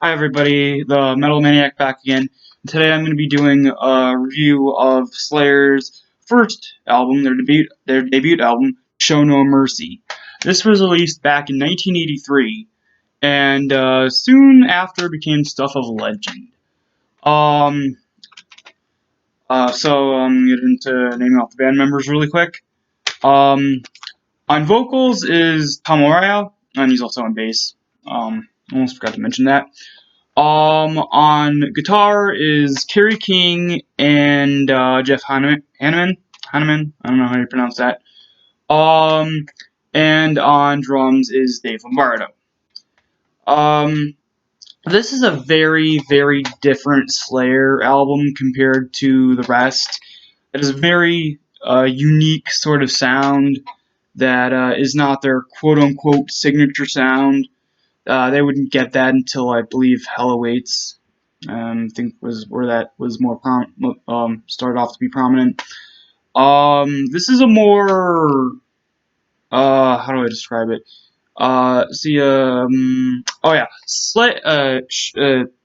Hi everybody, the Metal Maniac back again. Today I'm going to be doing a review of Slayer's first album, their debut album, Show No Mercy. This was released back in 1983, and soon after became stuff of legend. Um, so I'm going to get into naming off the band members really quick. On vocals is Tom Araya, and he's also on bass. Almost forgot to mention that. On guitar is Kerry King and Jeff Hanneman. I don't know how you pronounce that. Um, and on drums is Dave Lombardo. Um, this is a very, very different Slayer album compared to the rest. It is a very unique sort of sound that is not their quote-unquote signature sound. They wouldn't get that until I believe Hell Awaits. I think was where that was more started off to be prominent. This is a more how do I describe it? Oh yeah, stumbling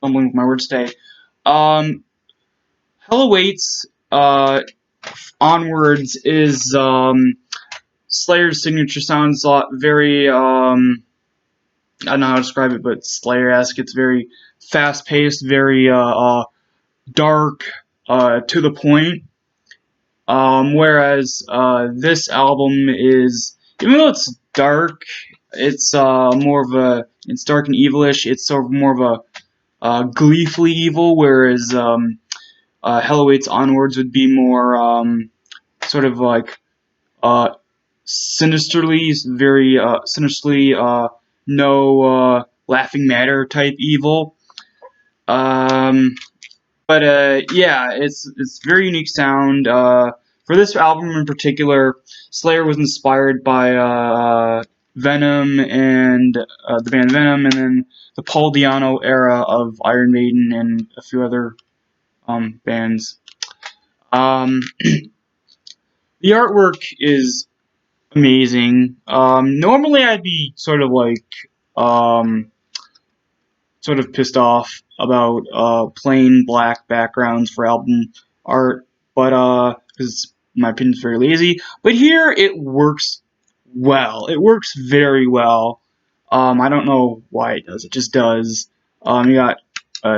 with my words today. Hell Awaits onwards is Slayer's signature sounds a lot very I don't know how to describe it, but Slayer-esque. It's very fast-paced, very dark, to the point. Whereas this album is, even though it's dark, it's it's dark and evilish. It's sort of more of a gleefully evil, whereas Hell Awaits Onwards would be more sort of like uh, sinisterly, no laughing matter type evil. Um, but yeah, it's very unique sound. For this album in particular, Slayer was inspired by Venom and the band Venom, and then the Paul Di'Anno era of Iron Maiden and a few other bands. Um, the artwork is amazing. Normally, I'd be sort of like um, sort of pissed off about plain black backgrounds for album art, but because my opinion is very lazy. But here it works well. It works very well. I don't know why it does. It just does. You got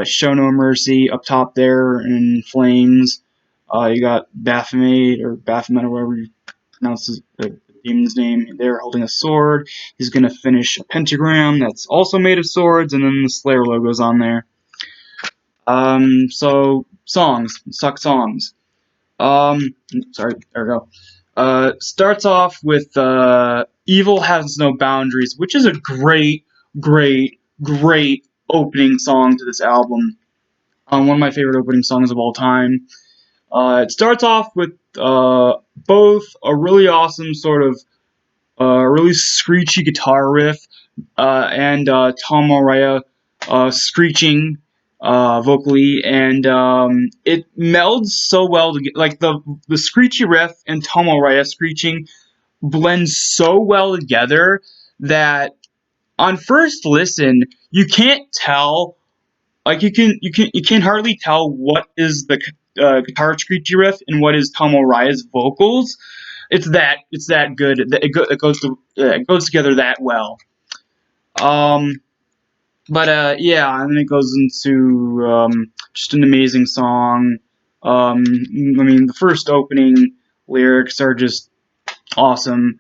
Show No Mercy up top there in flames. You got Baphomet or whatever you pronounce the demon's name. There holding a sword. He's gonna finish a pentagram that's also made of swords, and then the Slayer logo's on there. So songs, suck songs. Sorry, there we go. Starts off with Evil Has No Boundaries, which is a great, great, great opening song to this album. One of my favorite opening songs of all time. It starts off with both a really awesome sort of really screechy guitar riff and Tom Araya screeching vocally, and it melds so well to like the screechy riff and Tom Araya screeching blend so well together that on first listen you can't tell, like you can hardly tell what is the guitar screechy riff and what is Tom Araya's vocals. It's that good. It goes together that well. Um, but yeah, and then it goes into just an amazing song. I mean, the first opening lyrics are just awesome.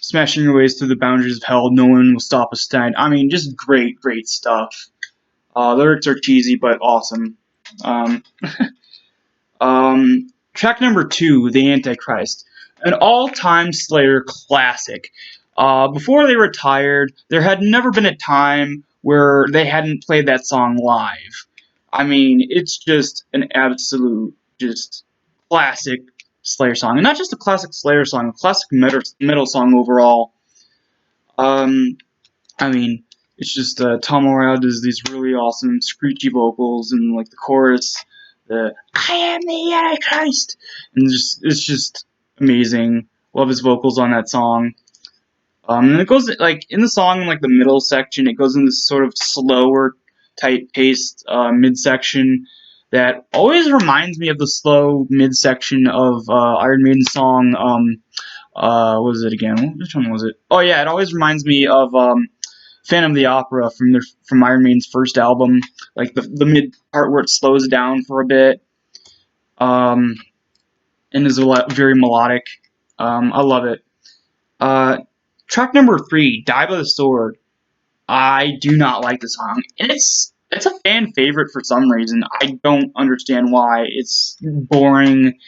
Smashing your ways through the boundaries of hell, no one will stop us stand. I mean, just great, great stuff. Lyrics are cheesy but awesome. Um, Track number 2, The Antichrist, an all-time Slayer classic. Before they retired, there had never been a time where they hadn't played that song live. I mean, it's just an absolute, just classic Slayer song, and not just a classic Slayer song, a classic metal song overall. Um, I mean, it's just Tom Araya does these really awesome screechy vocals, and like the chorus, the "I am the Antichrist," and it's just amazing. Love his vocals on that song. And it goes like in the song, like the middle section, it goes in this sort of slower, tight-paced midsection that always reminds me of the slow midsection of Iron Maiden's song. What was it again? Which one was it? Oh yeah, it always reminds me of Phantom of the Opera from Iron Maiden's first album. Like the mid part where it slows down for a bit, um, and is very melodic. I love it. Uh, Track number 3, "Die by the Sword." I do not like the song, and it's a fan favorite for some reason. I don't understand why. It's boring,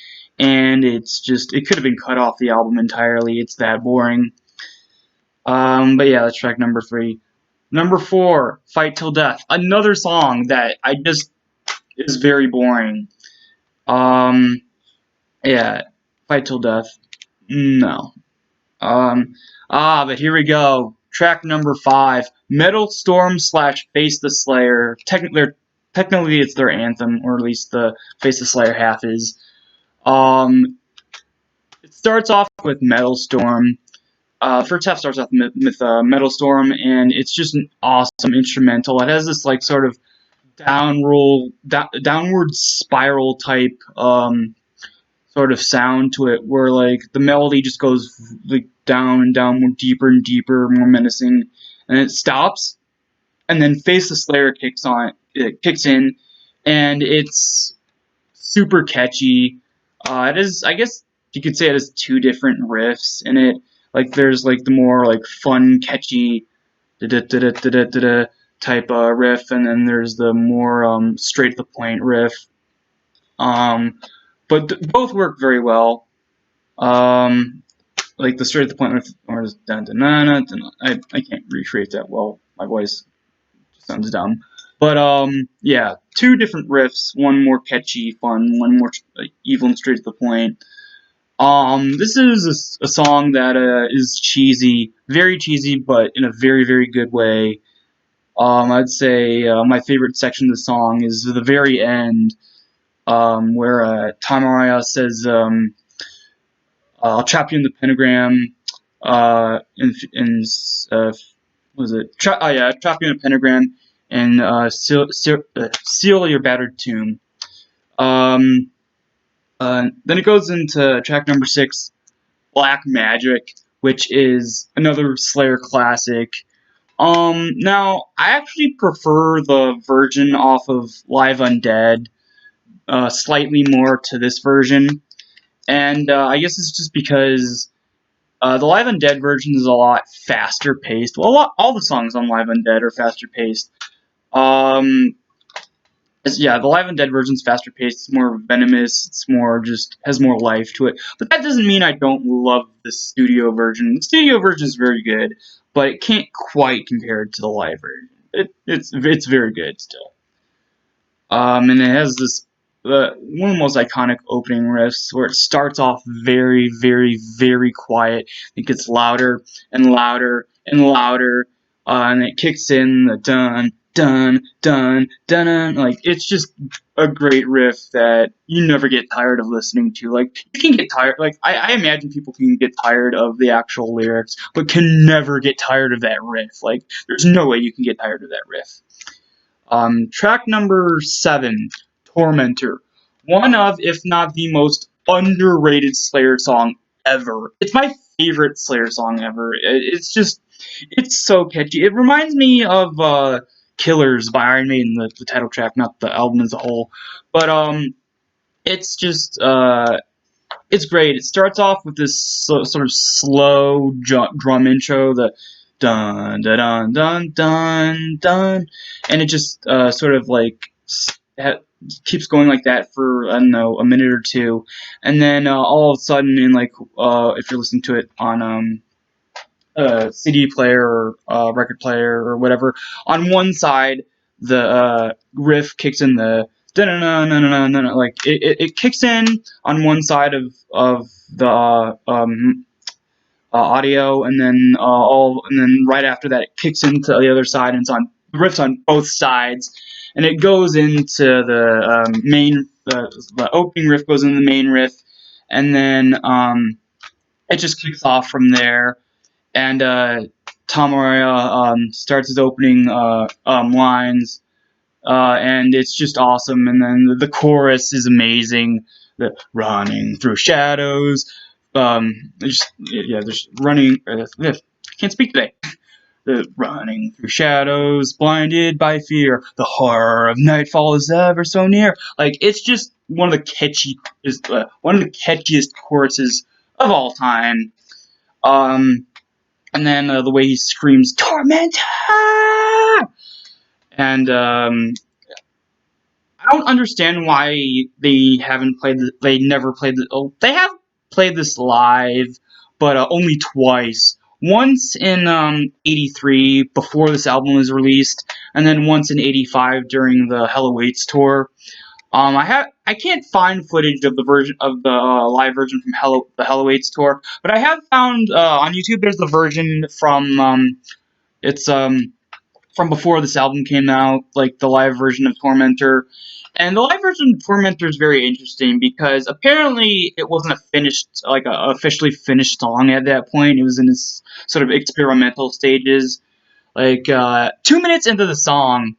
and it could have been cut off the album entirely. It's that boring. But yeah, that's track number 3. Number 4, "Fight Till Death." Another song that I just is very boring. Um, yeah, "Fight Till Death." No. Um, but here we go. Track number 5, "Metal Storm" slash "Face the Slayer." Technically, it's their anthem, or at least the "Face the Slayer" half is. Um, it starts off with "Metal Storm." First half starts off with "Metal Storm," and it's just an awesome instrumental. It has this like sort of downward spiral type sort of sound to it, where like the melody just goes like down and down, more deeper and deeper, more menacing, and it stops, and then "Face the Slayer" it kicks in, and it's super catchy. It is, I guess you could say, it has two different riffs in it. Like there's like the more like fun, catchy da da da da da da type riff, and then there's the more straight to the point riff. Um, but both work very well. Um, like the straight to the point riff, or just dun dun dun dun. I can't recreate that well. My voice sounds dumb. But yeah, two different riffs. One more catchy, fun. One more evil and straight to the point. This is a song that is cheesy, very cheesy, but in a very, very good way. I'd say my favorite section of the song is the very end, where Tamaraya says, "I'll trap you in the pentagram." What was it? Trap you in a pentagram and seal your battered tomb. Um, then it goes into track number 6, "Black Magic," which is another Slayer classic. Now I actually prefer the version off of Live Undead slightly more to this version, and I guess it's just because the Live Undead version is a lot faster paced. Well, all the songs on Live Undead are faster paced. Um, yeah, the Live Undead version's faster paced. It's more venomous. It's more just has more life to it. But that doesn't mean I don't love the studio version. The studio version is very good, but it can't quite compare to the live version. It's very good still. And it has this one of the most iconic opening riffs where it starts off very, very, very quiet. It gets louder and louder and louder, and it kicks in the dun dun dun dun dun. Like it's just a great riff that you never get tired of listening to. Like you can get tired. Like I imagine people can get tired of the actual lyrics, but can never get tired of that riff. Like there's no way you can get tired of that riff. Track number 7, "Tormentor." One of, if not the most underrated Slayer song ever. It's my favorite Slayer song ever. It's so catchy. It reminds me of "Killers" by Iron Maiden, the title track, not the album as a whole. But it's just it's great. It starts off with this sort of slow drum intro, the dun dun dun dun dun dun, and it just sort of like keeps going like that for I don't know a minute or two, and then all of a sudden, in like if you're listening to it on CD player or record player or whatever, on one side the riff kicks in the like it kicks in on one side of the audio, and then right after that it kicks into the other side, and it's on the riffs on both sides, and it goes into the main the opening riff goes into the main riff, and then it just kicks off from there, and Tom Araya starts his opening lines, and it's just awesome. And then the chorus is amazing. The running through shadows, just running. I can't speak today. The running through shadows, blinded by fear, the horror of nightfall is ever so near. Like, it's just one of the catchiest choruses of all time. And then the way he screams "Tormentor!" and I don't understand why they haven't played. They never played. They have played this live, but only twice. Once in '83 before this album was released, and then once in '85 during the Hell Awaits tour. I can't find footage of the version of the live version from the Hell Awaits tour, but I have found on YouTube. There's the version from it's from before this album came out, like the live version of Tormentor. And the live version of Tormentor is very interesting because apparently it wasn't a officially finished song at that point. It was in its sort of experimental stages. Like 2 minutes into the song,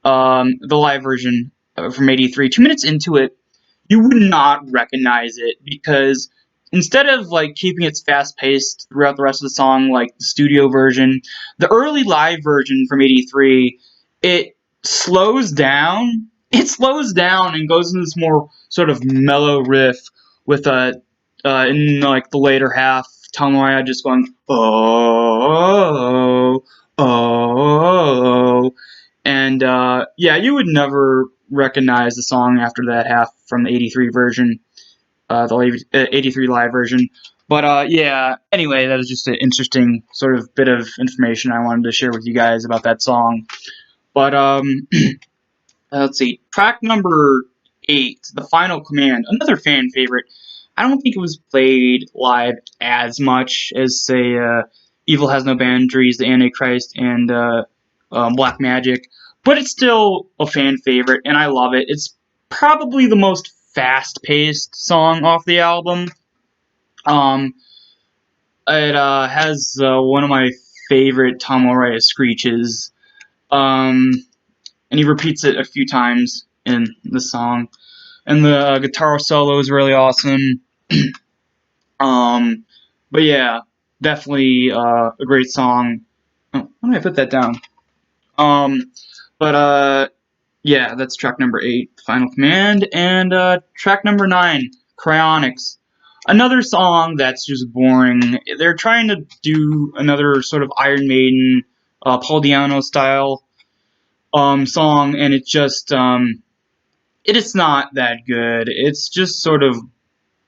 the live version from '83, 2 minutes into it, you would not recognize it because instead of like keeping it fast paced throughout the rest of the song like the studio version, the early live version from '83, it slows down. It slows down and goes into this more sort of mellow riff with in like the later half, Tom Araya just going oh, and yeah, you would never recognize the song after that half from the '83 version, the '83 live version. But yeah, anyway, that was just an interesting sort of bit of information I wanted to share with you guys about that song. But let's see, track number 8, "The Final Command," another fan favorite. I don't think it was played live as much as, say, "Evil Has No Boundaries," "The Antichrist," and "Black Magic," but it's still a fan favorite, and I love it. It's probably the most fast-paced song off the album. Um, it has one of my favorite Tom Araya screeches, and he repeats it a few times in the song. And the guitar solo is really awesome. um, but yeah, definitely a great song. Oh, why did I put that down? But yeah, that's track number 8, "Final Command," and track number 9, "Cryonics." Another song that's just boring. They're trying to do another sort of Iron Maiden, Paul Di'Anno style song, and it is not that good. It's just sort of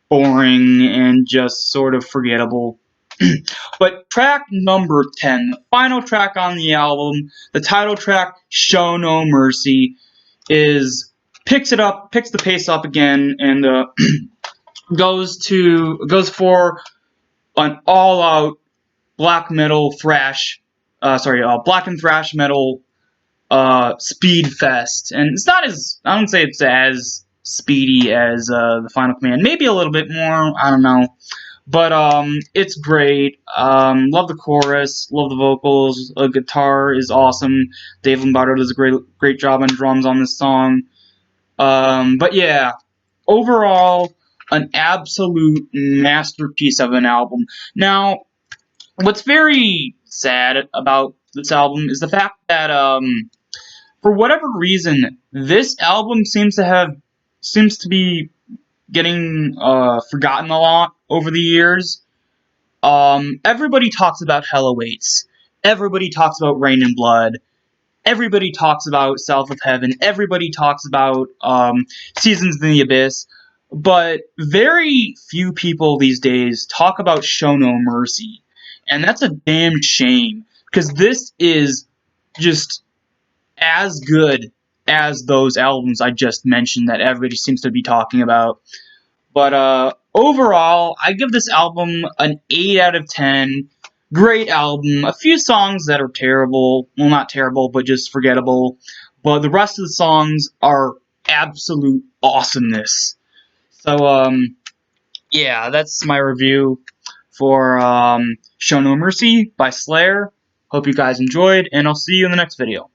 boring and just sort of forgettable. But track number 10, the final track on the album, the title track, "Show No Mercy," picks the pace up again, and goes for an all-out black metal thrash, black and thrash metal speed fest. And it's not as, I don't say it's as speedy as the Final Command, maybe a little bit more, I don't know. But it's great. Love the chorus, love the vocals. The guitar is awesome. Dave Lombardo does a great job on drums on this song. But yeah, overall, an absolute masterpiece of an album. Now, what's very sad about this album is the fact that for whatever reason, this album seems to be getting forgotten a lot over the years. Everybody talks about Hell Awaits. Everybody talks about Rain and Blood. Everybody talks about South of Heaven. Everybody talks about Seasons in the Abyss. But very few people these days talk about Show No Mercy. And that's a damn shame. Because this is just as good as those albums I just mentioned that everybody seems to be talking about. But overall, I give this album an 8 out of 10. Great album. A few songs that are terrible. Well, not terrible, but just forgettable. But the rest of the songs are absolute awesomeness. So, yeah, that's my review for Show No Mercy by Slayer. Hope you guys enjoyed, and I'll see you in the next video.